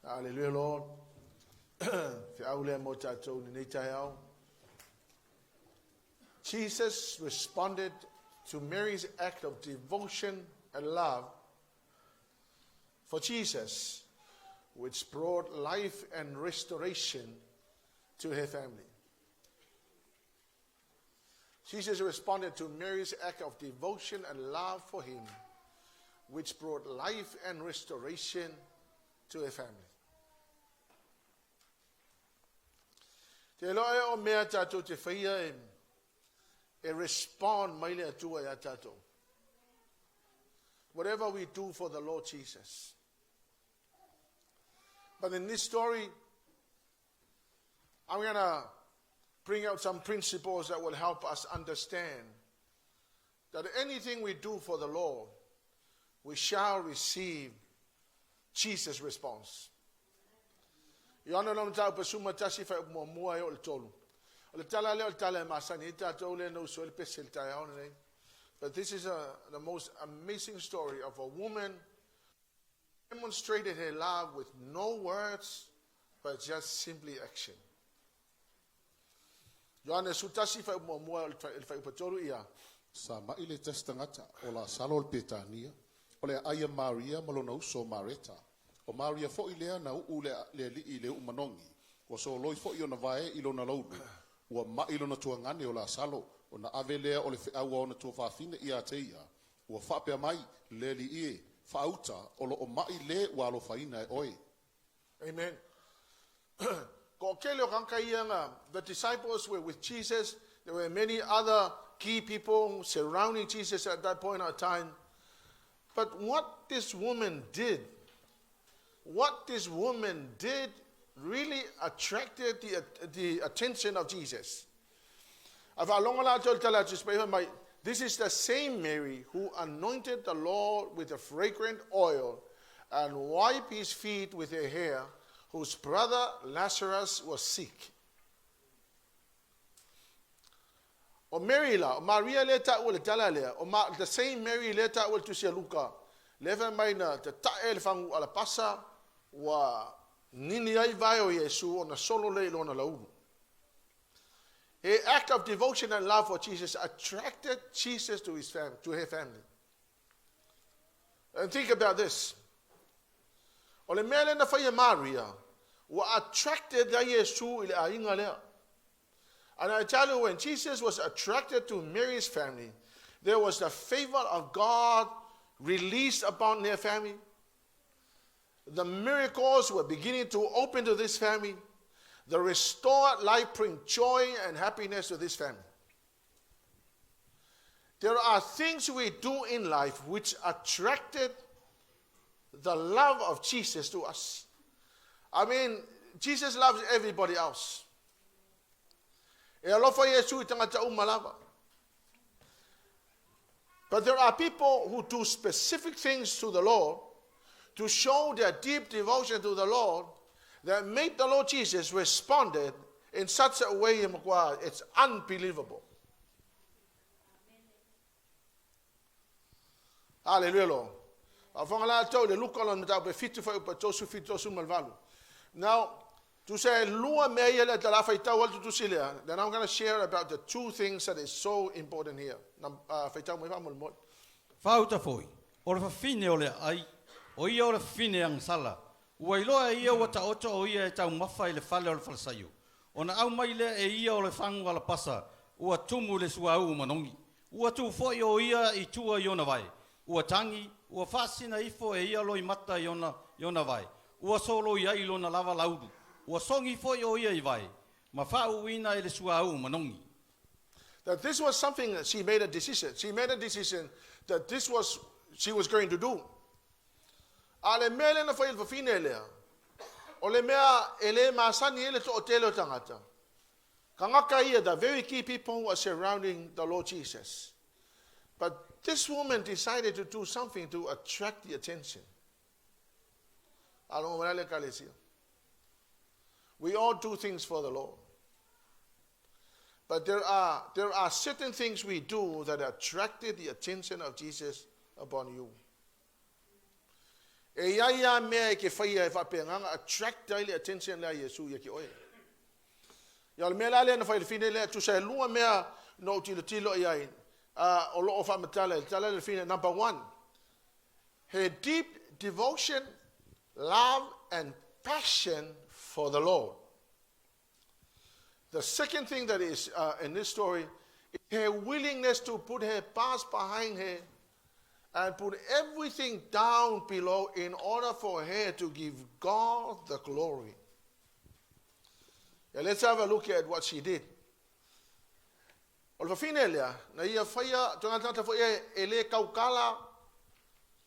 Hallelujah, Lord. Jesus responded to Mary's act of devotion and love for Jesus, which brought life and restoration to her family. Jesus responded to Mary's act of devotion and love for him, which brought life and restoration to her family. Te loe o mea tātou te whaia e respond maile atua ia tātou. Whatever we do for the Lord Jesus. But in this story, I'm going to bring out some principles that will help us understand that anything we do for the Lord, we shall receive Jesus' response. Iona no tau pasuma tasi fa mo mo ai o tolu. O tala le o tala masani tatou le no so le pesel tai on nei. But this is the most amazing story of a woman who demonstrated her love with no words but just simply action. Iona su tasi fa mo mo le fa patolu ia. Sa mai le testangata o la salol petania o le aya Maria malona uso Mareta. O Maria fo ilea na u le li le umanongi. O so loi fo i ona vae ilo na laulu. O ma ilo na tuangane o la salo. O na avelea o le whiaua o na tua whawhine i a teia. O whapea mai le li ie. Whauta o lo o mai le walo whaina e oi. Amen. Ko kele o kanka ianga, the disciples were with Jesus. There were many other key people surrounding Jesus at that point of time. But what this woman did really attracted the attention of Jesus. This is the same Mary who anointed the Lord with a fragrant oil and wiped his feet with her hair, whose brother Lazarus was sick. O Mary la, o Maria leta ul talalea, o the same Mary leta ul to sia LUKA. Leva mai na te tae le fangu ala pasa wa nini ai vai o Yesu o na solo le lo na launu. Her act of devotion and love for Jesus attracted Jesus to his family, to her family. And think about this. O le mele na whaia Maria wa attracted da Yesu ile a inga lea. And I tell you, when Jesus was attracted to Mary's family, there was the favor of God released upon their family. The miracles were beginning to open to this family. The restored life bring joy and happiness to this family. There are things we do in life which attracted the love of Jesus to us. I mean, Jesus loves everybody else. But there are people who do specific things to the Lord to show their deep devotion to the Lord that made the Lord Jesus responded in such a way it's unbelievable. Hallelujah, Lord. Now, to say lua meia le tala faitau altu tu silia. Then I'm going to share about the two things that is so important here. Faitau mai pamul mot. Fauta foi. O le fine o le ai. O ia o le fine ang sala. Ua iloa ia o ta oto o ia e tau mawhai le fale o le falsayu. O na au mai le e ia o le whangu ala pasa. Ua tumu le sua au manongi. Ua tu foi o ia i tua iona vai. Ua tangi. Ua fasina ifo e ia loi mata iona vai. Ua solo ia ilo na lava laudu. That this was something that she made a decision. She made a decision that this was she was going to do. Ale mele na fail fine lea. Ole mea ele masani ele to otelo tangata. Kangaka ia the very key people who are surrounding the Lord Jesus. But this woman decided to do something to attract the attention. We all do things for the Lord. But there are certain things we do that attracted the attention of Jesus upon you. E ia mea ke whaia e whapenganga, attract daily attention la Yesu ia ki oe. Ia le mea la lea na whaile fine lea, tu sa lua mea no tilo ia in. O lo o whamatala, tala le fine, number 1. Her deep devotion, love, and passion for the Lord. The second thing that is in this story is her willingness to put her past behind her and put everything down below in order for her to give God the glory. Yeah, let's have a look at what she did. Olfafinelia, na ia faya tangata fo ele kaukala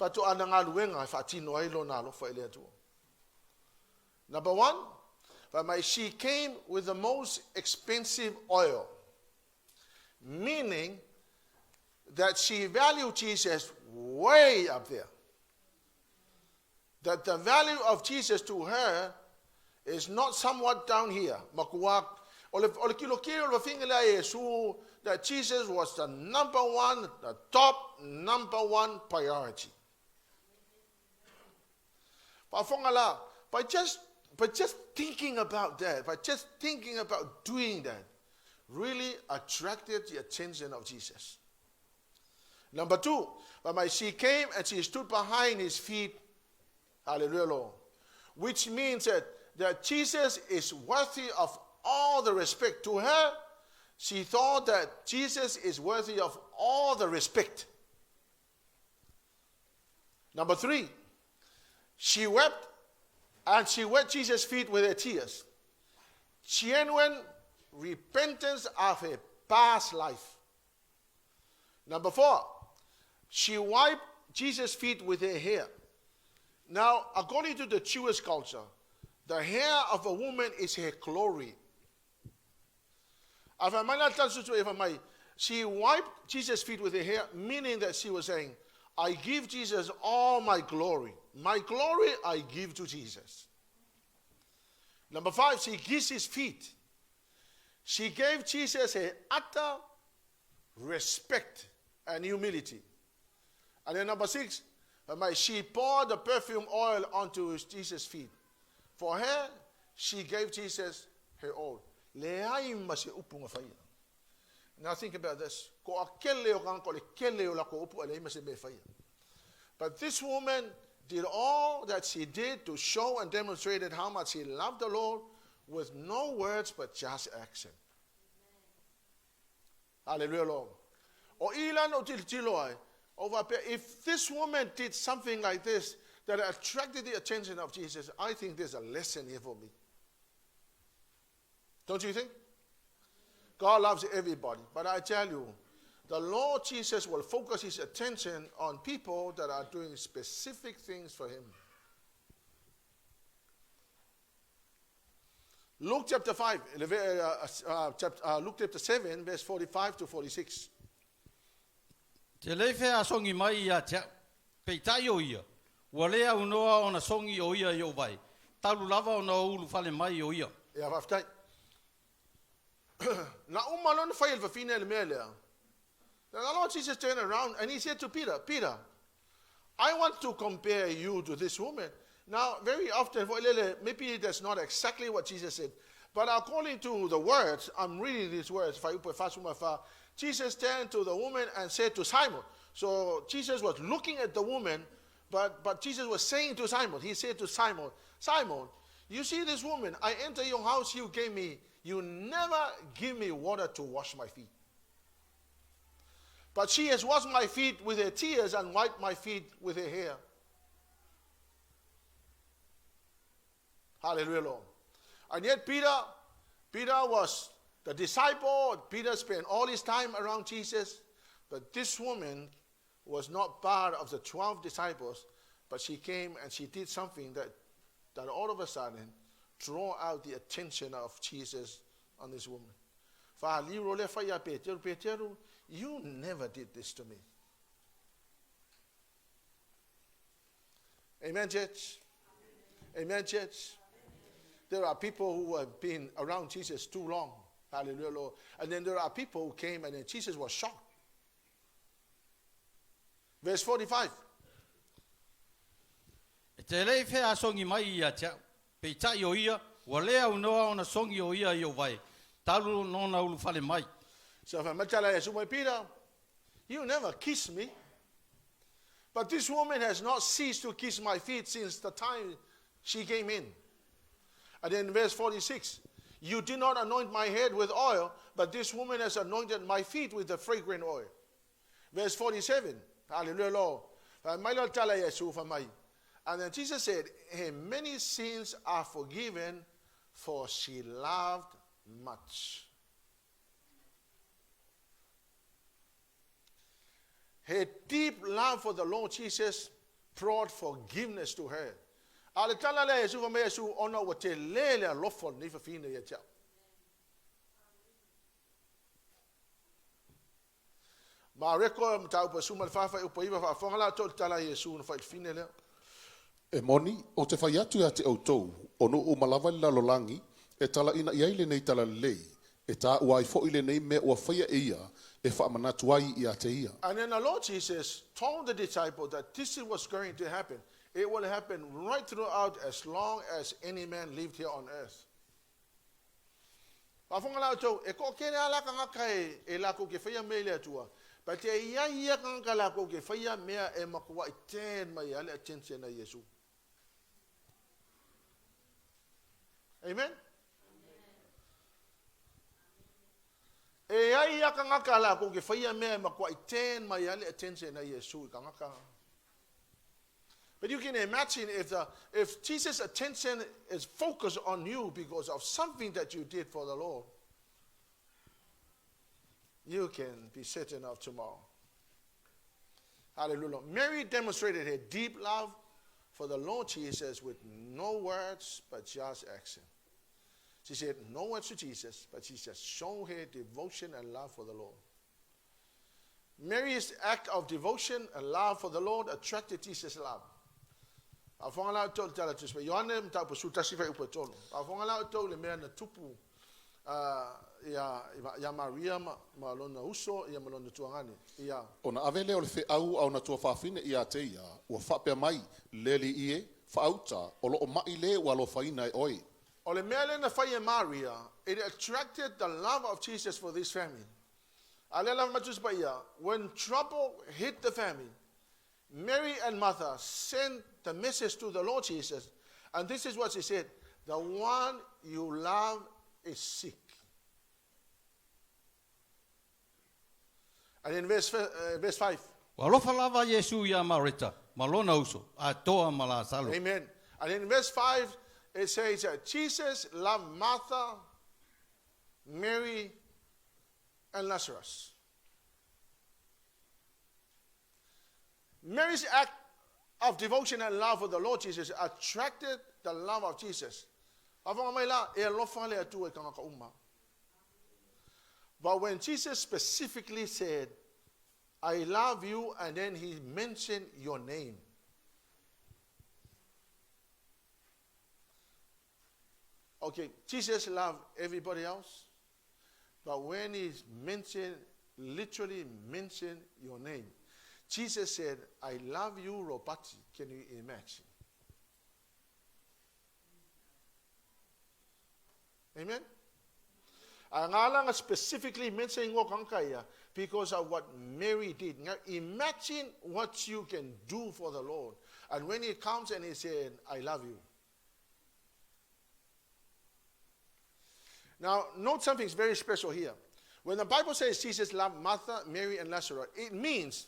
pato ananga luenga fatino ailo na lo fo ele tu. Number 1, she came with the most expensive oil, meaning that she valued Jesus way up there. That the value of Jesus to her is not somewhat down here. That Jesus was the number 1, the top number 1 priority. By just thinking about that, by just thinking about doing that, really attracted the attention of Jesus. Number 2, she came and she stood behind his feet, hallelujah, Lord, which means that Jesus is worthy of all the respect. To her, she thought that Jesus is worthy of all the respect. Number 3, she wept, and she wet Jesus' feet with her tears. Genuine repentance of her past life. Number 4, she wiped Jesus' feet with her hair. Now, according to the Jewish culture, the hair of a woman is her glory. She wiped Jesus' feet with her hair, meaning that she was saying, I give Jesus all my glory. My glory I give to Jesus. Number 5, she kissed his feet. She gave Jesus an utter respect and humility. And then number 6, she poured the perfume oil onto Jesus' feet. For her, she gave Jesus her all. Now think about this. But this woman did all that she did to show and demonstrated how much she loved the Lord with no words but just action. Hallelujah, Lord. If this woman did something like this that attracted the attention of Jesus, I think there's a lesson here for me. Don't you think? God loves everybody, but I tell you, the Lord Jesus will focus his attention on people that are doing specific things for him. Luke chapter 5, Luke chapter 7, verse 45 to 46. Te leifea songi mai ia te peitai o ia. Ua lea unoa ona songi o ia i o vai. Talu lava ona ulu fale mai o ia. Ja, waftai. Na umalon fail for fine mea lea. The Lord Jesus turned around and he said to Peter, Peter, I want to compare you to this woman. Now, very often, maybe that's not exactly what Jesus said, but according to the words, I'm reading these words. Jesus turned to the woman and said to Simon. So Jesus was looking at the woman, but Jesus was saying to Simon, he said to Simon, Simon, you see this woman, I enter your house, you never give me water to wash my feet. But she has washed my feet with her tears and wiped my feet with her hair. Hallelujah, Lord. And yet Peter was the disciple. Peter spent all his time around Jesus. But this woman was not part of the 12 disciples. But she came and she did something that all of a sudden drew out the attention of Jesus on this woman. You never did this to me. Amen, church? Amen, church? There are people who have been around Jesus too long. Hallelujah, Lord. And then there are people who came and then Jesus was shocked. Verse 45. Te lei fe a songi mai ia tia. Pe ta yo ia, wa lea unoa ona songi o ia i o vai. Talu nona ulu fale mai. So if I'm telling you, Peter, you never kiss me. But this woman has not ceased to kiss my feet since the time she came in. And then verse 46, you did not anoint my head with oil, but this woman has anointed my feet with the fragrant oil. Verse 47, hallelujah, Lord. And then Jesus said, her many sins are forgiven, for she loved much. Her deep love for the Lord Jesus brought forgiveness to her. E moni, o te whai atu a te autou, o no o malawa le lalolangi, e tala ina iai le nei tala lei, e tā uai fo ile nei me ua whaia ia, e whaamanatu ai i a te ia. And then the Lord Jesus told the disciples that this is what's going to happen. It will happen right throughout as long as any man lived here on earth. E ko kene ala kanga kai e lako ke whaia mele atua. But e ia kanga lako ke whaia mea e makua i ten mai ale attention na Yesu. Amen? E ai ia kanga kala ko ke whaia mea makua i ten mai ale attention na Yesu i kanga kanga. But you can imagine if Jesus' attention is focused on you because of something that you did for the Lord, you can be certain of tomorrow. Hallelujah. Mary demonstrated her deep love for the Lord Jesus with no words but just action. She said no words to Jesus, but she just showed her devotion and love for the Lord. Mary's act of devotion and love for the Lord attracted Jesus' love. Afongala tol tala tuspe Yohane mta pusuta sifa upotolo. Afongala tol le mea na tupu ya Maria malona uso ya malona tuangani ya. Ona avele o le fe au na tua whawhine i a te ia, ua whapea mai leli ie, whauta, o lo o mai le wa lo whaina e oi. O le mea le na whaia Maria, it attracted the love of Jesus for this family. Alela matuspa ia, when trouble hit the family, Mary and Martha sent the message to the Lord Jesus, and this is what she said: the one you love is sick. And in verse 5. Walofa lava Yesu ya marita, malona uso, a toa malasalo. Amen. And in verse 5, it says that Jesus loved Martha, Mary, and Lazarus. Mary's act of devotion and love for the Lord Jesus attracted the love of Jesus. But when Jesus specifically said, I love you, and then he mentioned your name. Okay, Jesus loved everybody else, but when he literally mentioned your name, Jesus said, I love you, Robati. Can you imagine? Amen? Ang specifically mentioning because of what Mary did. Now imagine what you can do for the Lord. And when he comes and he said, I love you. Now, note something very special here. When the Bible says Jesus loved Martha, Mary, and Lazarus, it means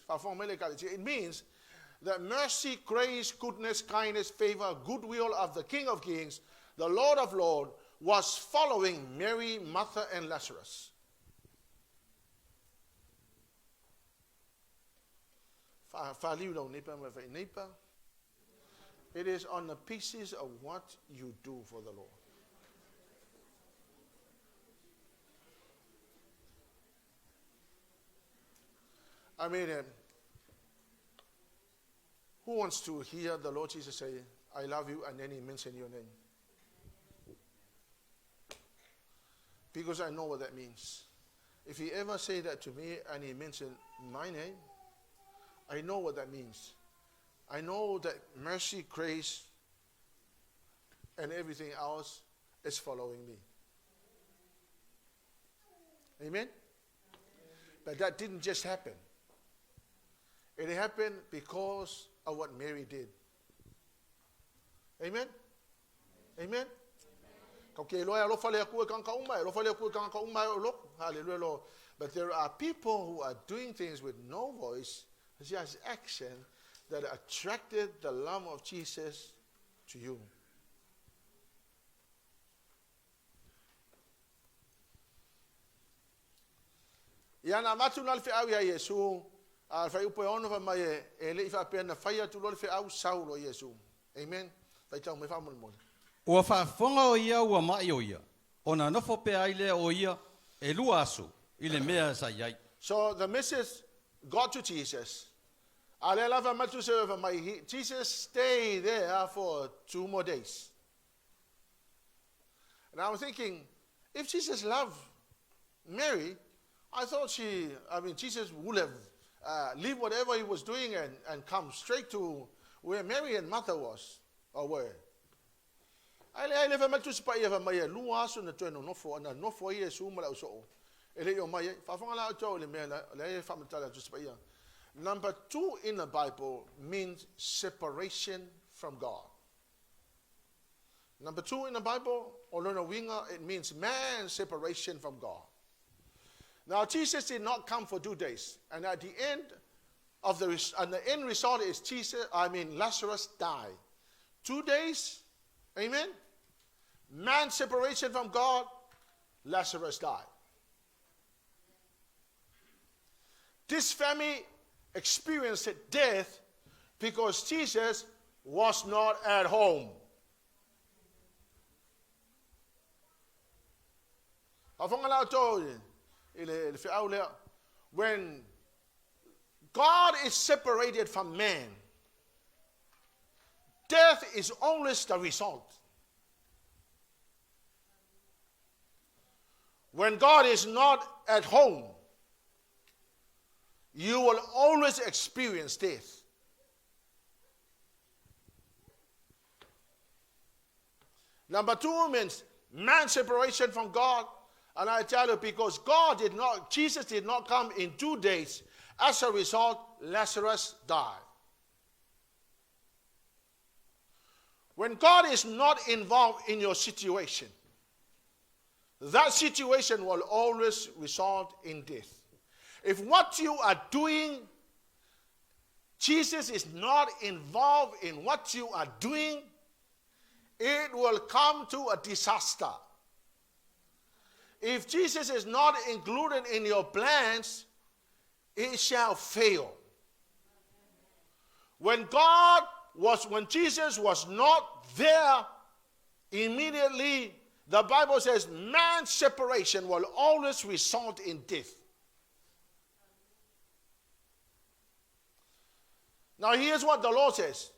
that mercy, grace, goodness, kindness, favor, goodwill of the King of Kings, the Lord of Lords, was following Mary, Martha, and Lazarus. It is on the pieces of what you do for the Lord. I mean, who wants to hear the Lord Jesus say, I love you, and then he mentions your name? Because I know what that means. If he ever say that to me and he mentioned my name, I know what that means. I know that mercy, grace, and everything else is following me. Amen? But that didn't just happen. It happened because of what Mary did. Amen? Amen? Hallelujah. But there are people who are doing things with no voice, just action, that attracted the love of Jesus to you. Yana matu nal fe au ya Yesu, al fa upo ono fa mai ele fa pena fa ya tu lol fe au Saulo Yesu. Amen. Fa tau me fa mo mo. Ua whaafonga o ia ua mai o ia. O na nofo pe aile o ia e lua asu i le mea sa iai. So the message got to Jesus. Ale lava matu se fa mai. Jesus stayed there for 2 more days. And I was thinking, if Jesus loved Mary, I thought Jesus would have leave whatever he was doing and come straight to where Mary and Martha was, or were. I live a matus pa ia mai lua so na tueno nofo na nofo ia su mala so. Ele yo mai fa fanga la to le mela le fa mtala just pa ia. Number 2 in the Bible means separation from God. Number 2 in the Bible, or Lona Winga, it means man's separation from God. Now, Jesus did not come for 2 days. And at the end of the end result is Lazarus died. 2 days, amen? Man's separation from God, Lazarus died. This family experienced death because Jesus was not at home. When God is separated from man, death is always the result. When God is not at home, you will always experience death. Number 2 means man's separation from God. And I tell you, because Jesus did not come in 2 days. As a result, Lazarus died. When God is not involved in your situation, that situation will always result in death. If what you are doing, Jesus is not involved in what you are doing, it will come to a disaster. If Jesus is not included in your plans, it shall fail. When Jesus was not there, immediately the Bible says man's separation will always result in death. Now here's what the Lord says.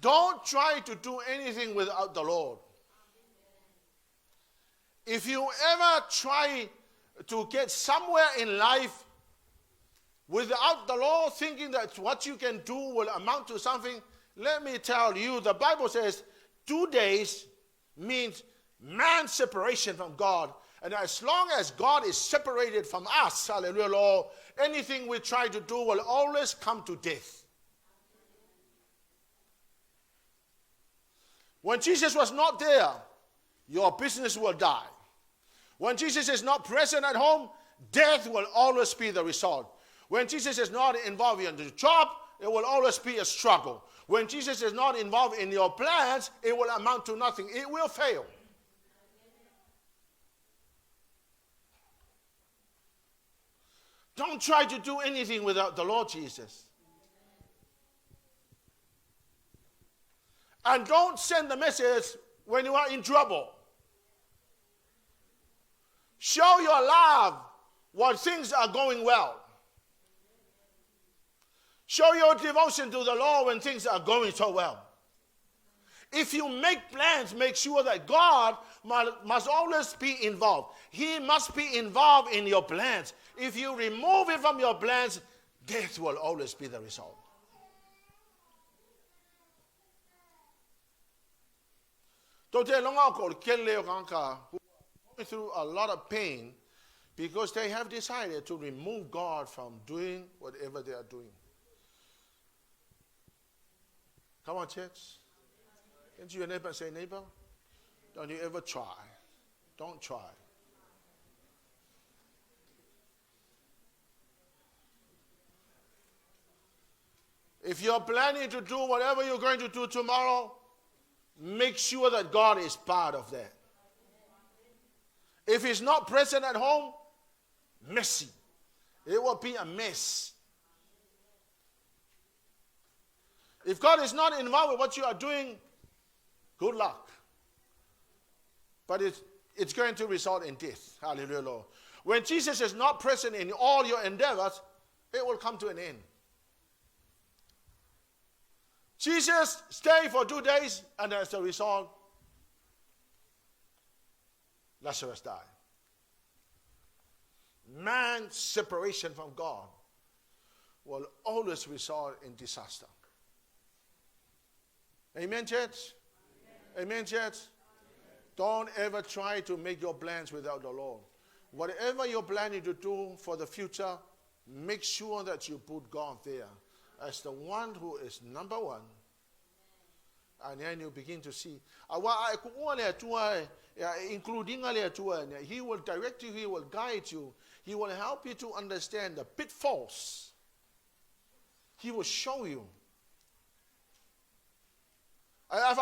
Don't try to do anything without the Lord. If you ever try to get somewhere in life without the Lord, thinking that what you can do will amount to something, let me tell you, the Bible says 2 days means man's separation from God. And as long as God is separated from us, hallelujah, Lord, anything we try to do will always come to death. When Jesus was not there, your business will die. When Jesus is not present at home, death will always be the result. When Jesus is not involved in the job, it will always be a struggle. When Jesus is not involved in your plans, it will amount to nothing. It will fail. Don't try to do anything without the Lord Jesus. And don't send the message when you are in trouble. Show your love when things are going well. Show your devotion to the Lord when things are going so well. If you make plans, make sure that God must always be involved. He must be involved in your plans. If you remove it from your plans, death will always be the result. Tote longa ko kele kanka who are going through a lot of pain because they have decided to remove God from doing whatever they are doing. Come on, church. Can you your neighbor say, neighbor, don't you ever try. Don't try. If you're planning to do whatever you're going to do tomorrow, make sure that God is part of that. If he's not present at home, messy. It will be a mess. If God is not involved with what you are doing, good luck. But it's going to result in death. Hallelujah, Lord. When Jesus is not present in all your endeavors, it will come to an end. Jesus stayed for 2 days, and as a result, Lazarus died. Man's separation from God will always result in disaster. Amen, church? Amen, church? Don't ever try to make your plans without the Lord. Whatever you're planning to do for the future, make sure that you put God there as the one who is number one. And then you begin to see. Including he will direct you, he will guide you, he will help you to understand the pitfalls. He will show you. It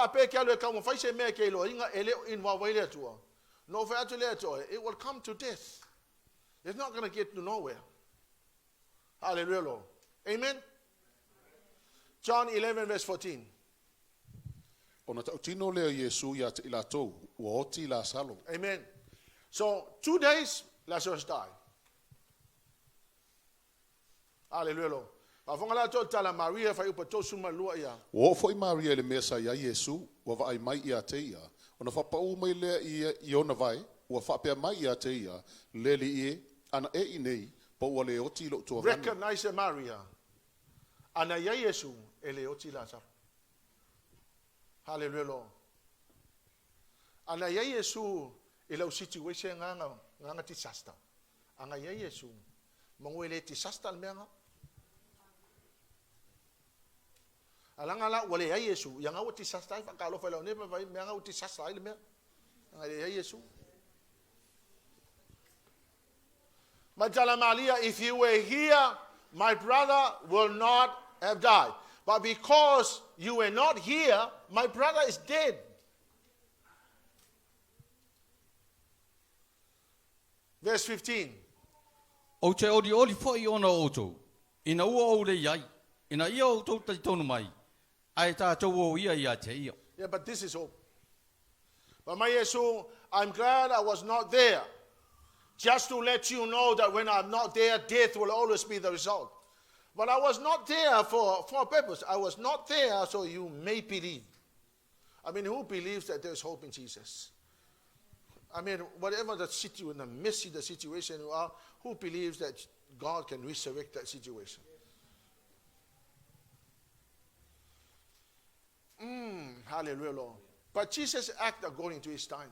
will come to death. It's not going to get to nowhere. Hallelujah, Lord. Amen. John 11 verse 14. Amen. So 2 days, Lazarus died. Hallelujah, Lord. Maria Wo foi Maria le mesa ya Yesu wa vai mai ia teia. Ona fa pau mai le i ona vai wa fa pe mai ia teia le li ana e nei po wa le oti lo to. Recognize Maria. Ana ya Yesu ele oti Lazarus. Hallelujah, Lord. Ana ya Yesu ele situation nga disaster. Ana ya Yesu mongwele disaster menga. Alangala wale ya Yesu yang awat disaster fa kalau fa lo ne fa yang awat disaster ile menga. Ana ya Yesu. Majala Maria, if you were here, my brother will not have died. But because you were not here, my brother is dead. Verse 15. O te ori foi ona oto. Ina ua o le iai. Ina ia o tau tai tonu mai. Ai tā tau o ia ia te ia. Yeah, but this is hope. But my Yesu, I'm glad I was not there. Just to let you know that when I'm not there, death will always be the result. But I was not there for a purpose. I was not there so you may believe. I mean, who believes that there's hope in Jesus? I mean, whatever the situation, the messy the situation you are, who believes that God can resurrect that situation? Hallelujah, Lord. But Jesus acted according to his time.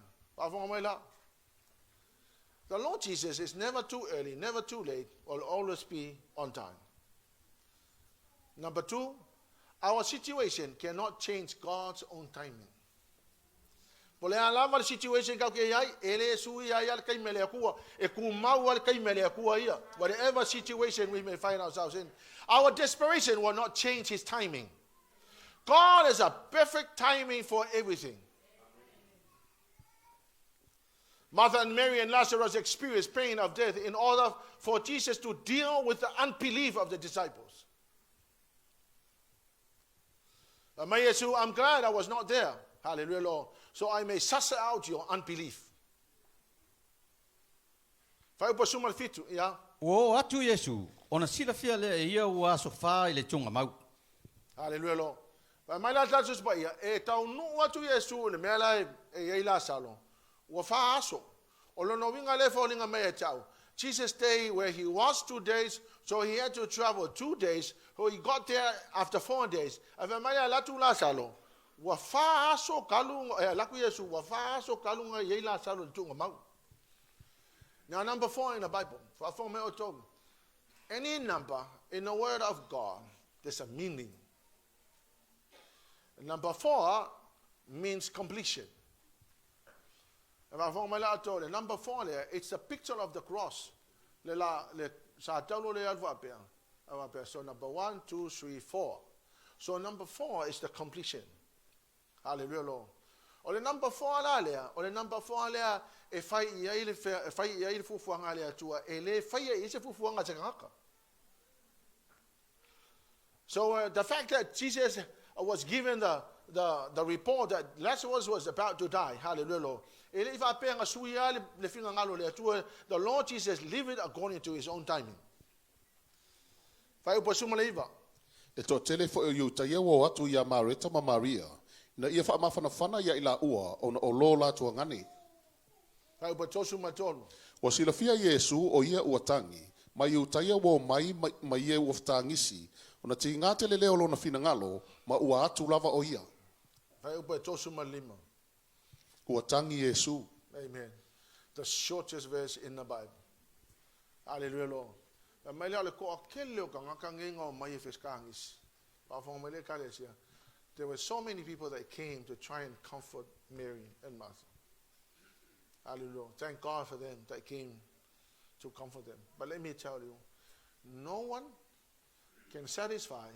The Lord Jesus is never too early, never too late, will always be on time. Number 2, our situation cannot change God's own timing. Whatever situation we may find ourselves in, our desperation will not change his timing. God has a perfect timing for everything. Martha and Mary and Lazarus experienced pain of death in order for Jesus to deal with the unbelief of the disciples. I'm glad I was not there. Hallelujah, Lord. So I may suss out your unbelief. O atu Yesu, ona sila fia le ia ua sofa ile tunga mau. Hallelujah, Lord. My last Jesus ba ia e tau nu atu Yesu le mela e ila salo. Wa fa aso. O lo no winga le fo linga me tau. Jesus stayed where he was 2 days, so he had to travel 2 days. So he got there after 4 days. Ave maya latu la salo. wa fa so kalung laku Yesu wa fa so kalunga yela salo tunga mau. Now number 4 in the Bible, any number in the Word of God, there's a meaning. Number 4 means completion. Number 4 there, it's a picture of the cross. So number 1, 2, 3, 4. So number 4 is the completion. Hallelujah, Lord. Or the number 4 or the number 4 there, if I fufuanga le atua, ele faya is a fufuanga tangaka. So the fact that Jesus was given the report that Lazarus was about to die, hallelujah, Lord. The Lord Jesus lived it according to his own timing. E to tele fo yu ta yewo atu ya Marita ma Maria. Na ia fa mafana ya ila ua ona olola tu ngani. O sila fia Yesu o ia uatangi, ma yu ta yewo mai ye uaftangisi. Ona tingate le leo lona fina ngalo, ma ua atu lava o ia. Uatangi Yesu. Amen. The shortest verse in the Bible. Hallelujah, Lord. There were so many people that came to try and comfort Mary and Martha. Hallelujah. Thank God for them that came to comfort them. But let me tell you, no one can satisfy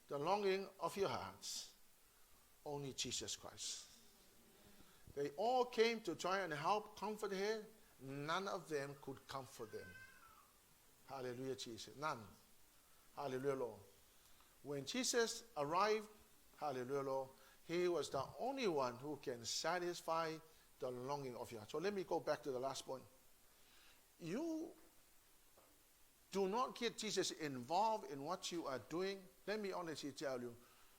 the longing of your hearts, only Jesus Christ. They all came to try and help comfort her. None of them could comfort them. Hallelujah, Jesus. None. Hallelujah, Lord. When Jesus arrived, hallelujah, Lord, he was the only one who can satisfy the longing of your heart. So let me go back to the last point. You do not get Jesus involved in what you are doing. Let me honestly tell you,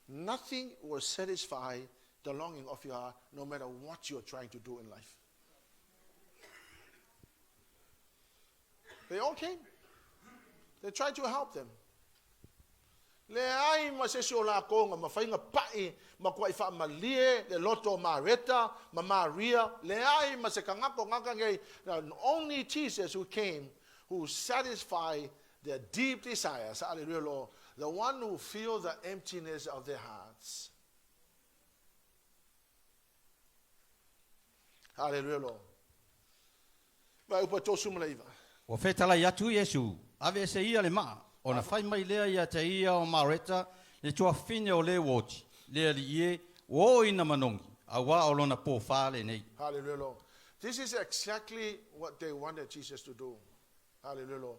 nothing will satisfy the longing of your heart, no matter what you're trying to do in life. They all came. They tried to help them. Le ai ma se so la ko nga mafainga pai ma kwai fa malie le loto mareta ma Maria le ai ma se kanga ko nga ngai only Jesus who came, who satisfied their deep desires. Hallelujah, Lord. The one who feel the emptiness of their hearts. Hallelujah, Lord. Vai upa tosu malaiva. O fetala yatu Yesu, ave se ia le maa, o na fai mai lea ia te ia o Mareta, le tua fine o le woti, le li ie, o ina manongi, a wa o lona po fale nei. Hallelujah, Lord. This is exactly what they wanted Jesus to do. Hallelujah, Lord.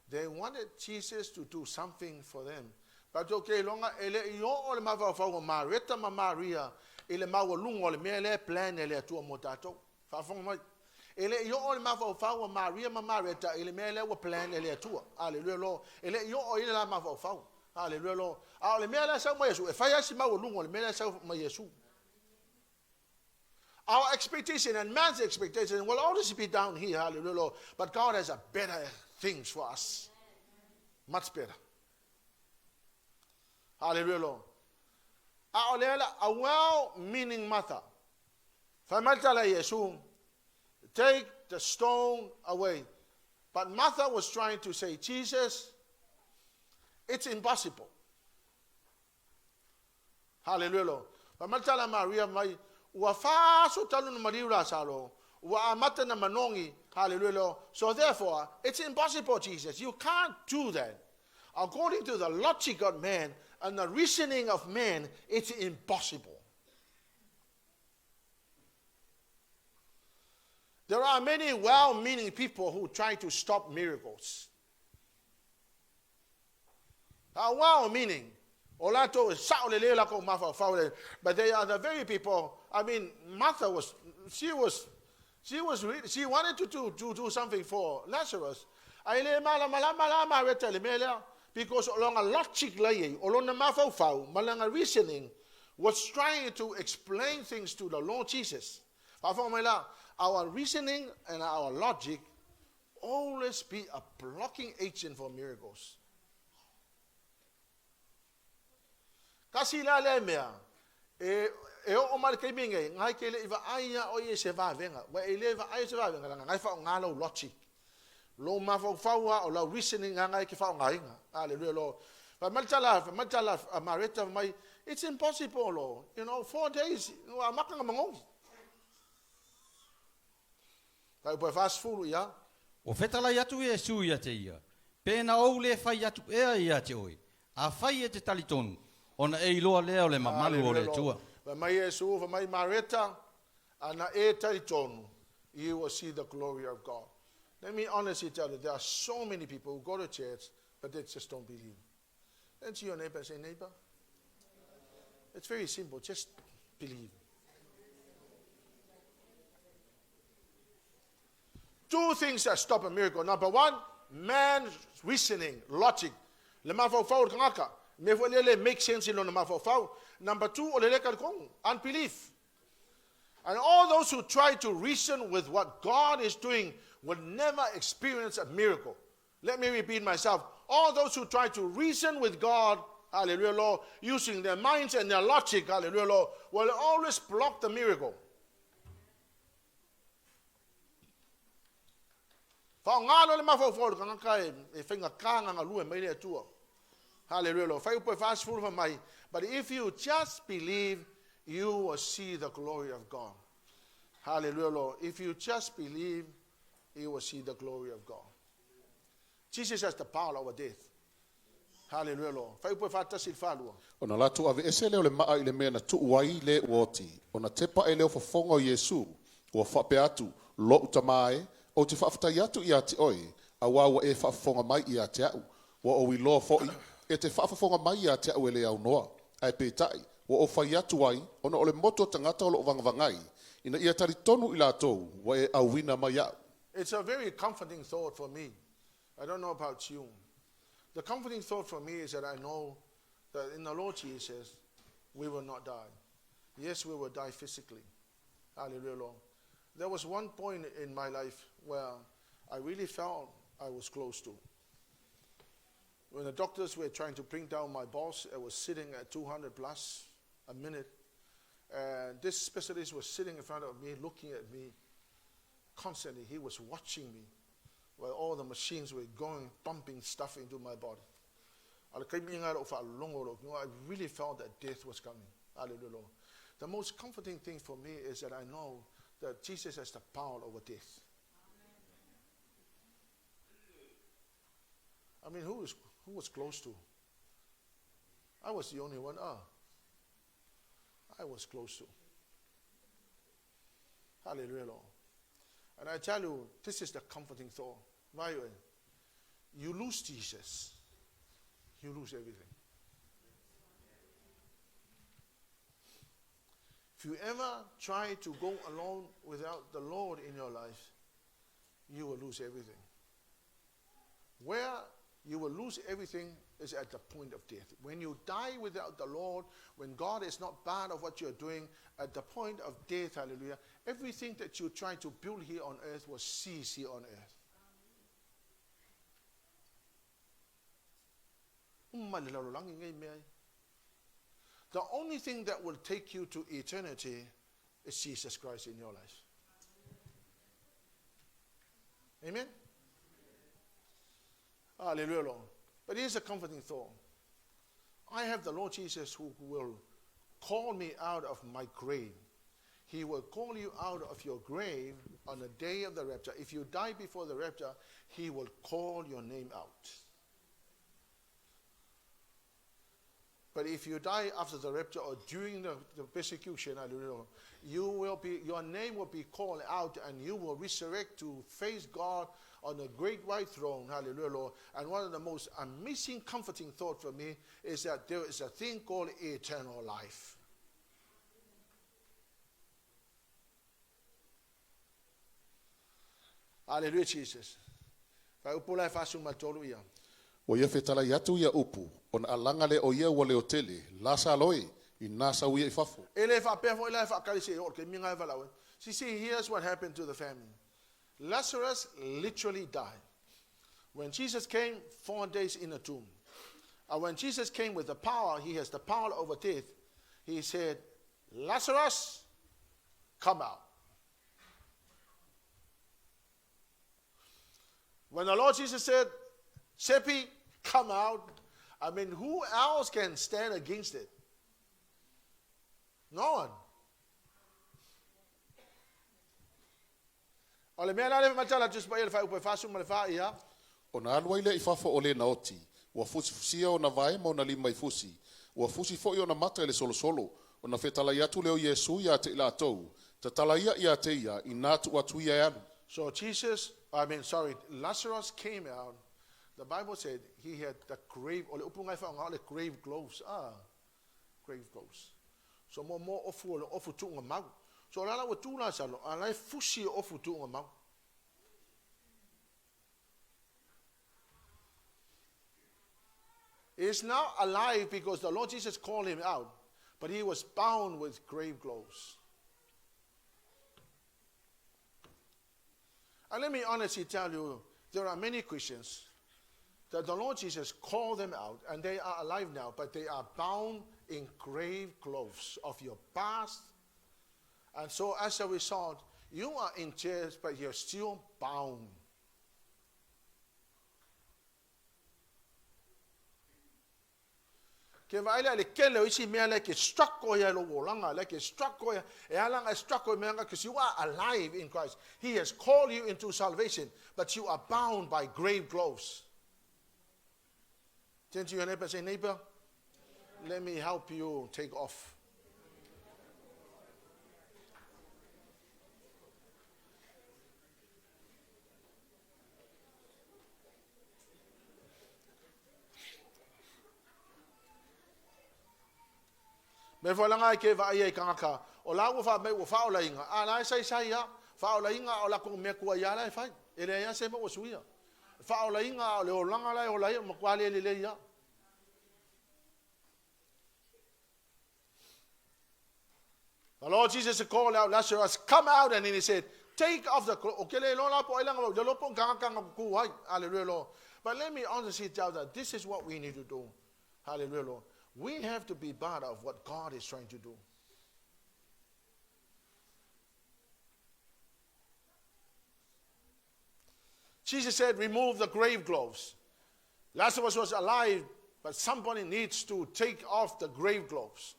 They wanted Jesus to do something for them. But okay, longa ele io o le mava o Mareta ma Maria, ele maua lungo le mele plan ele tua motato. Fa fong mai. Ele io o le mava o Maria ma Mareta ele mele o plan ele tua. Hallelujah, Lord. Ele io o ile la mava o. Hallelujah, Lord. A le mele sa mo Yesu. E fa ya si maua lungo le mele sa mo Yesu. Our expectation and man's expectation will always be down here, hallelujah, Lord. But God has a better things for us. Much better. Hallelujah, Lord. A well-meaning mother. Take the stone away. But Martha was trying to say, Jesus, it's impossible. Hallelujah, Lord. But Maria, wa fa so talu na mariura salo wa amata na manongi, hallelujah. So therefore it's impossible, Jesus, you can't do that. According to the logic of man and the reasoning of man, it's impossible. There are many well-meaning people who try to stop miracles. Well-meaning, but they are the very people. I mean, Martha she wanted to do something for Lazarus. Because along a logic along the reasoning was trying to explain things to the Lord Jesus. Our reasoning and our logic always be a blocking agent for miracles. Kasi la lemea, E o mal ke minge ngai ke le iwa aia o ye se va venga wa e le va ai se va venga ngai fa ngalo logic lo ma fa o la reasoning ngai ke fa ngai hallelujah lo but matala amareta mai it's impossible lo 4 days wa makanga mango kai po fast food ya O fetala yatu e su ia te ia. Pena ou le fai yatu ea ia te oi. A fai e te talitonu. Ona e iloa lea o le mamalu o le tua. But my Yesu, for my Marita, and a talitonu, you will see the glory of God. Let me honestly tell you, there are so many people who go to church, but they just don't believe. And see your neighbor and say, neighbor, it's very simple, just believe. 2 things that stop a miracle. Number 1, man's reasoning, logic. Le mafau fau kangaka. Me fo le make sense in le mafau fau. Number 2, unbelief. And all those who try to reason with what God is doing will never experience a miracle. Let me repeat myself. All those who try to reason with God, hallelujah, Lord, using their minds and their logic, hallelujah, Lord, will always block the miracle. Hallelujah, Lord. But if you just believe, you will see the glory of God. Hallelujah, Lord. If you just believe, you will see the glory of God. Jesus has the power over death. Hallelujah, Lord. Ona latu ave esele ole maa ile mea na tuuai le uoti. Ona tepa ele o fafonga o Yesu. Ua whape atu, lo utamae. O te whaafatai atu i ate oi. A wawa e whaafonga mai i ate au. Wa o wi loa foi. E te whaafonga mai i ate au ele au noa. Ai pētai. Wa o whai atu ai. Ona ole moto tangata o lo vangavangai. Ina ia tari tonu i lātou. Wa e au wina mai au. It's a very comforting thought for me. I don't know about you. The comforting thought for me is that I know that in the Lord Jesus, we will not die. Yes, we will die physically. Hallelujah, Lord. There was one point in my life where I really felt I was close to. When the doctors were trying to bring down my pulse, I was sitting at 200 plus a minute. And this specialist was sitting in front of me, looking at me constantly. He was watching me while all the machines were going, pumping stuff into my body. I really felt that death was coming. Hallelujah. The most comforting thing for me is that I know that Jesus has the power over death. I mean, who was close to? I was the only one. I was close to. Hallelujah, Lord. And I tell you, this is the comforting thought. Right? You lose Jesus, you lose everything. If you ever try to go alone without the Lord in your life, you will lose everything. Where you will lose everything is at the point of death. When you die without the Lord, when God is not part of what you're doing, at the point of death, hallelujah, everything that you try to build here on earth will cease here on earth. The only thing that will take you to eternity is Jesus Christ in your life. Amen? Hallelujah, Lord. But here's a comforting thought. I have the Lord Jesus who will call me out of my grave. He will call you out of your grave on the day of the rapture. If you die before the rapture, he will call your name out. But if you die after the rapture or during the persecution, your name will be called out and you will resurrect to face God on the great white throne. Hallelujah, Lord. And one of the most amazing, comforting thoughts for me is that there is a thing called eternal life. Hallelujah, Jesus. O ia fetala yatu ia upu, on alanga le o ia wale o tele, lasa loi, I nasa uia I fafo. See, here's what happened to the family. Lazarus literally died. When Jesus came, 4 days in a tomb. And when Jesus came with the power, he has the power over death. He said, Lazarus, come out. When the Lord Jesus said, Sepi, come out, I mean, who else can stand against it? No one. Ole mea la le matala just pa ele fa upe fasu ma le fa ia. O na alua ile i fafo o le na oti. Ua fusi fusia o na vae ma o na lima i fusi. Ua fusi fo i o na mata ele solo solo. O na fetala i atu leo Yesu ia te ila atou. Ta tala ia te ia i natu atu ia anu. So Lazarus came out. The Bible said he had the grave, ole upungai fa ngale grave clothes. Grave clothes. So mo ofu tunga mau. So lala wa tula salo, alai fusi ofu tunga mau. He is now alive because the Lord Jesus called him out, but he was bound with grave clothes. And let me honestly tell you, there are many Christians that the Lord Jesus called them out, and they are alive now, but they are bound in grave clothes of your past. And so as a result, you are in church, but you're still bound. Ke vaile le kele isi mea le ke struck ko ya lo wolanga le ke struck ko ya e alanga struck ko mea because you are alive in Christ. He has called you into salvation, but you are bound by grave clothes. Turn to your neighbor and say, neighbor, let me help you take off. Me falanga ke va ai kanga o la wo fa me wo fa o la inga ala sai ya fa o la inga o la ko me ku ya la fa ele ya se mo suia fa o la inga o le o langa la o la mo kwa le ya. The Lord Jesus called out Lazarus, come out, and then he said, take off the clothes. Okay, lo la po ilanga lo lo po kanga ku ai hallelujah Lord. But let me honestly tell that this is what we need to do. Hallelujah Lord. We have to be part of what God is trying to do. Jesus said, remove the grave clothes. Lazarus was alive, but somebody needs to take off the grave clothes.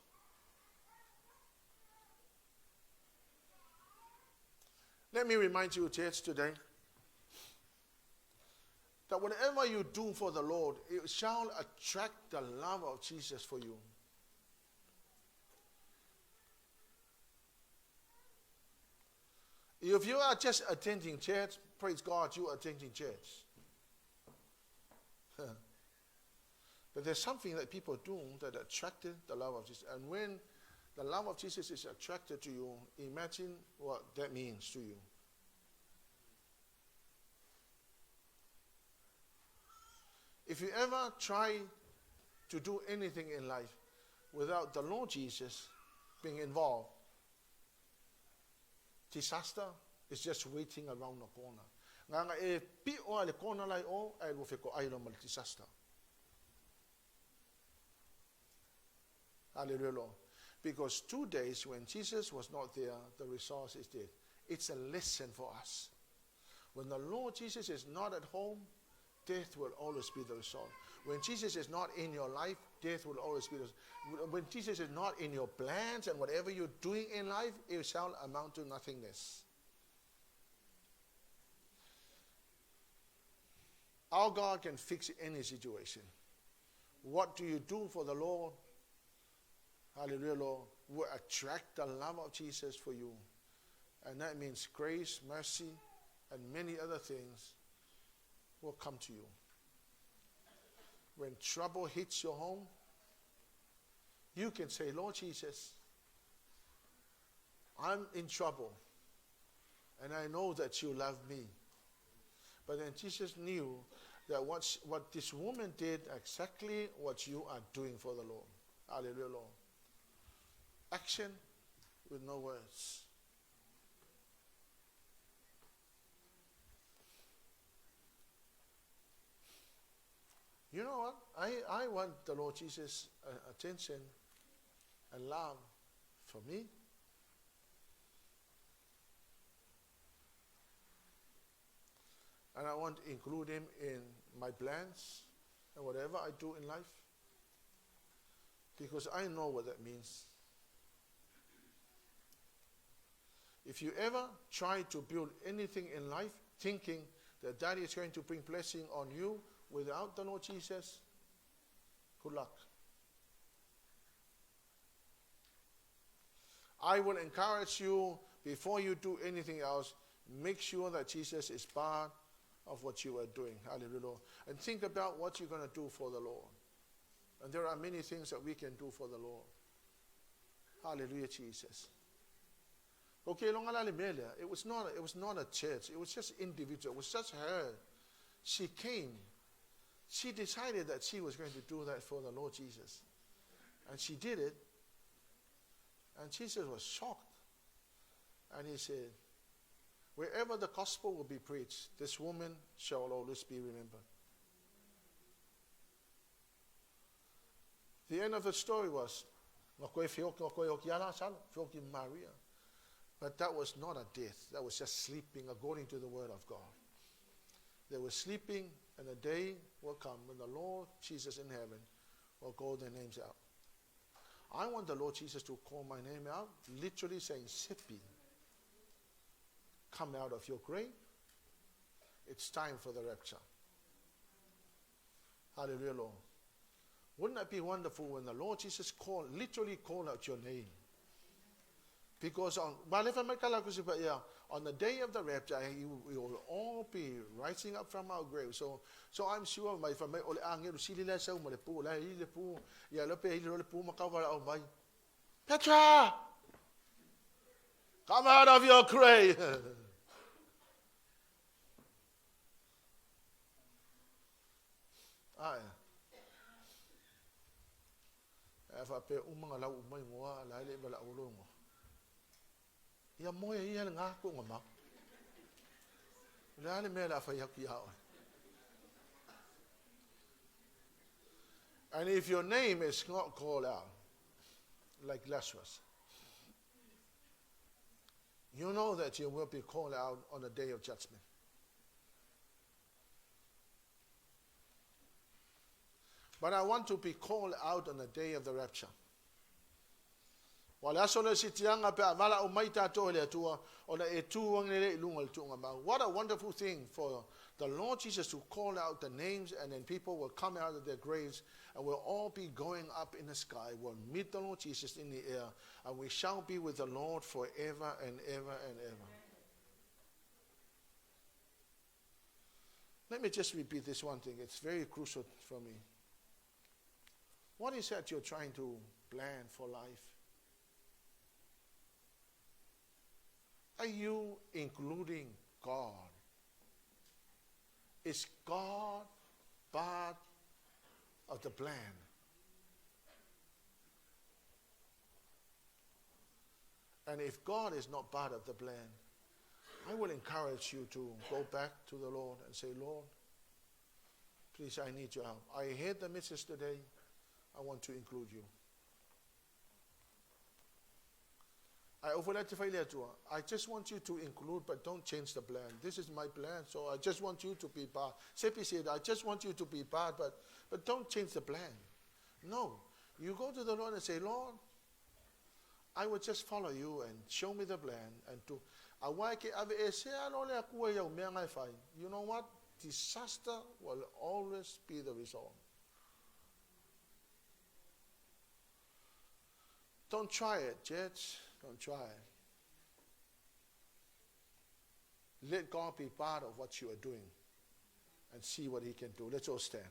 Let me remind you, church, today, that whatever you do for the Lord, it shall attract the love of Jesus for you. If you are just attending church, praise God, you are attending church. But there's something that people do that attracted the love of Jesus. And when the love of Jesus is attracted to you, imagine what that means to you. If you ever try to do anything in life without the Lord Jesus being involved, disaster is just waiting around the corner. Nganga e pi o le corner lai o ai wo fe ko ai lo mal disaster. Hallelujah Lord. Because 2 days when Jesus was not there, the resource is dead. It's a lesson for us. When the Lord Jesus is not at home, death will always be the result. When Jesus is not in your life, death will always be the result. When Jesus is not in your plans and whatever you're doing in life, it shall amount to nothingness. Our God can fix any situation. What do you do for the Lord? Hallelujah, Lord. Will attract the love of Jesus for you. And that means grace, mercy, and many other things will come to you. When trouble hits your home, you can say, Lord Jesus, I'm in trouble, and I know that you love me. But then Jesus knew that what this woman did, exactly what you are doing for the Lord. Hallelujah, Lord. Action with no words. You know what? I want the Lord Jesus' attention and love for me. And I want to include him in my plans and whatever I do in life. Because I know what that means. If you ever try to build anything in life thinking that that is going to bring blessing on you without the Lord Jesus, good luck. I will encourage you, before you do anything else, make sure that Jesus is part of what you are doing. Hallelujah. And think about what you're going to do for the Lord. And there are many things that we can do for the Lord. Hallelujah, Jesus. Okay, it was not a church. It was just individual. It was just her. She came. She decided that she was going to do that for the Lord Jesus. And she did it. And Jesus was shocked. And he said, wherever the gospel will be preached, this woman shall always be remembered. The end of the story was, Maria. But that was not a death. That was just sleeping according to the word of God. They were sleeping, and a day will come when the Lord Jesus in heaven will call their names out. I want the Lord Jesus to call my name out, literally saying, Sepi, come out of your grave. It's time for the rapture. Hallelujah, Lord. Wouldn't that be wonderful when the Lord Jesus literally called out your name? Because on the day of the rapture, we will all be rising up from our grave. So I'm sure my family Petra, come out of your grave. Ya moya ia nga ko ngama. Lale me la fa ya ki ha. And if your name is not called out, like Lazarus, you know that you will be called out on the day of judgment. But I want to be called out on the day of the rapture. What a wonderful thing for the Lord Jesus to call out the names, and then people will come out of their graves and we'll all be going up in the sky. We'll meet the Lord Jesus in the air, and we shall be with the Lord forever and ever and ever. Let me just repeat this one thing. It's very crucial for me. What is that you're trying to plan for life? Are you including God? Is God part of the plan? And if God is not part of the plan, I will encourage you to go back to the Lord and say, Lord, please, I need your help. I heard the message today. I want to include you. I just want you to include, but don't change the plan. This is my plan, so I just want you to be part. Sepi said, I just want you to be part, but don't change the plan. No. You go to the Lord and say, Lord, I will just follow you and show me the plan. And to you know what? Disaster will always be the result. Don't try it, church. Don't try it. Let God be part of what you are doing and see what he can do. Let's all stand.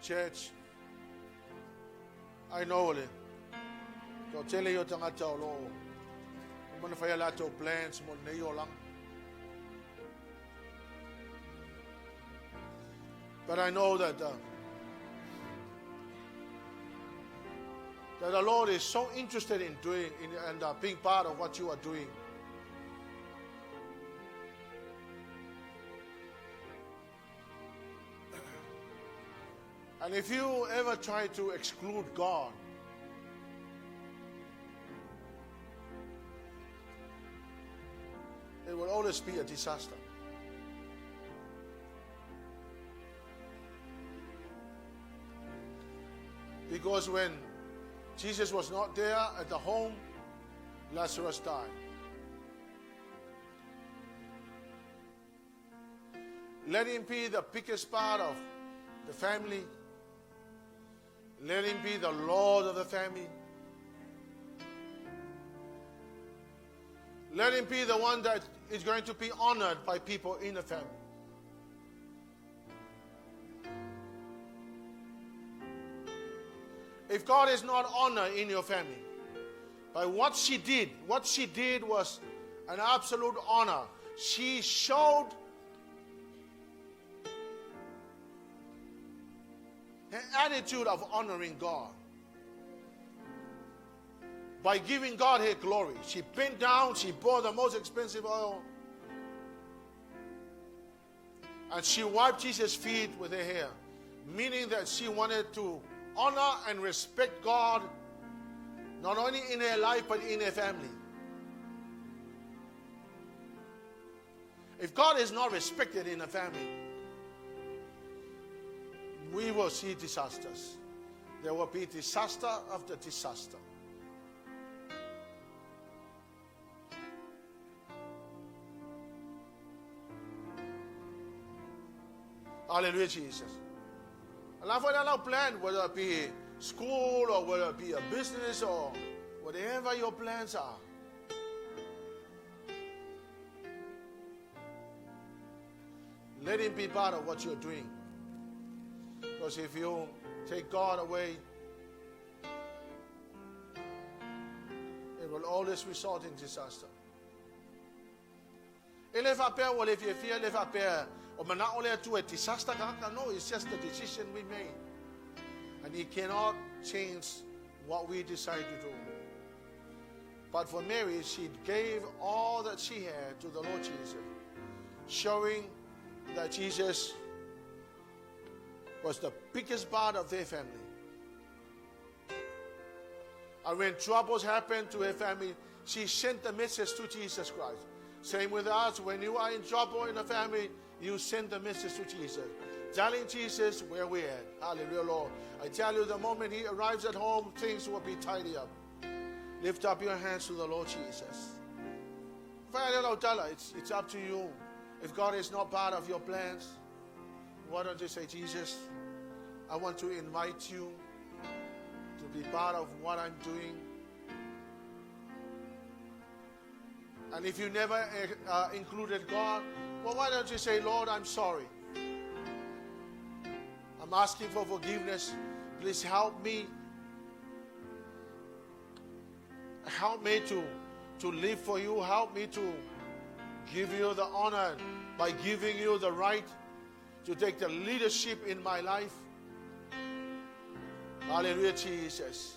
church. I know it. So tell you tangata o lo. Umana faya lato plans mo neyo lang. But I know that the Lord is so interested in doing and being part of what you are doing. And if you ever try to exclude God, it will always be a disaster. Because when Jesus was not there at the home, Lazarus died. Let him be the biggest part of the family. Let him be the Lord of the family. Let him be the one that is going to be honored by people in the family. If God is not honored in your family, by what she did was an absolute honor. She showed her attitude of honoring God by giving God her glory. She bent down, she bought the most expensive oil, and she wiped Jesus' feet with her hair, meaning that she wanted to honor and respect God, not only in her life, but in her family. If God is not respected in a family, we will see disasters. There will be disaster after disaster. Hallelujah, Jesus. And for that plan, whether it be school or whether it be a business or whatever your plans are, let him be part of what you're doing. Because if you take God away, it will always result in disaster. No, it's just the decision we made. And he cannot change what we decide to do. But for Mary, she gave all that she had to the Lord Jesus, showing that Jesus was the biggest part of their family. And when troubles happened to her family, she sent the message to Jesus Christ. Same with us, when you are in trouble in a family, you send the message to Jesus, telling Jesus where we're at. Hallelujah, Lord. I tell you, the moment he arrives at home, things will be tidy up. Lift up your hands to the Lord Jesus. It's up to you. If God is not part of your plans, why don't you say, Jesus, I want to invite you to be part of what I'm doing. And if you never included God, well, why don't you say, Lord, I'm sorry. I'm asking for forgiveness. Please help me. Help me to live for you. Help me to give you the honor by giving you the right to take the leadership in my life. Hallelujah, Jesus.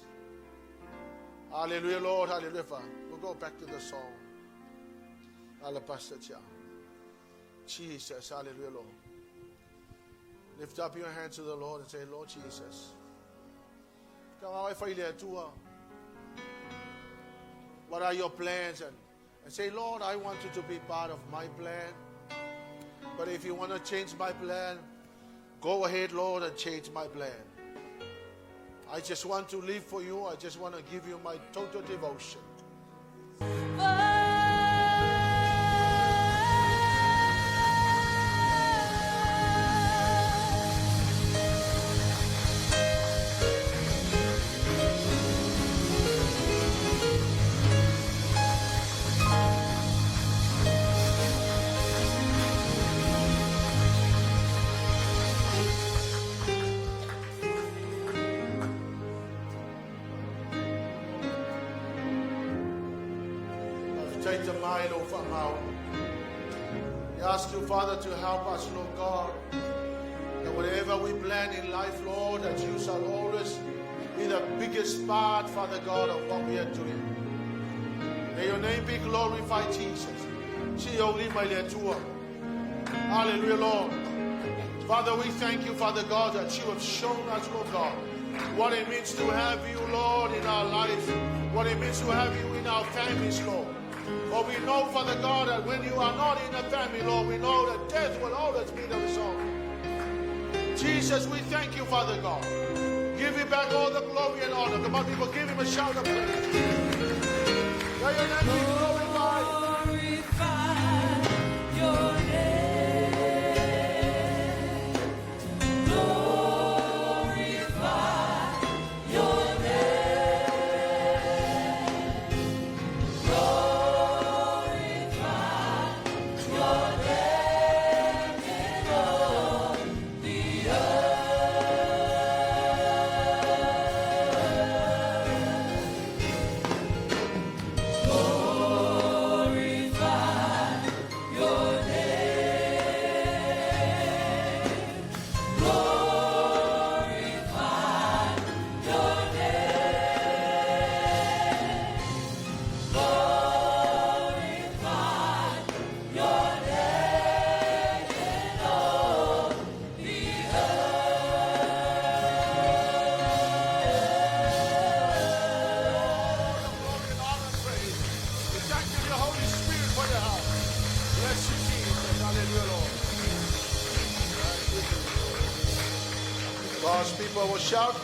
Hallelujah, Lord. Hallelujah. We'll go back to the song. Hallelujah. Jesus. Hallelujah, Lord. Lift up your hands to the Lord and say, Lord Jesus. What are your plans? And say, Lord, I want you to be part of my plan. But if you want to change my plan, go ahead, Lord, and change my plan. I just want to live for you. I just want to give you my total devotion. mai lo whamau. We ask you, Father, to help us, Lord God, that whatever we plan in life, Lord, that you shall always be the biggest part, Father God, of what we are doing. May your name be glorified, Jesus. Hallelujah, Lord. Father, we thank you, Father God, that you have shown us, Lord God, what it means to have you, Lord, in our lives, what it means to have you in our families, Lord. For we know, Father God, that when you are not in a family, Lord, we know that death will always be the result. Jesus, we thank you, Father God. Give him back all the glory and honor. Come on, people, give him a shout of praise. May your name be glorified. Glorify your name. Glorify your name. Glorify your name in all the God's people will shout.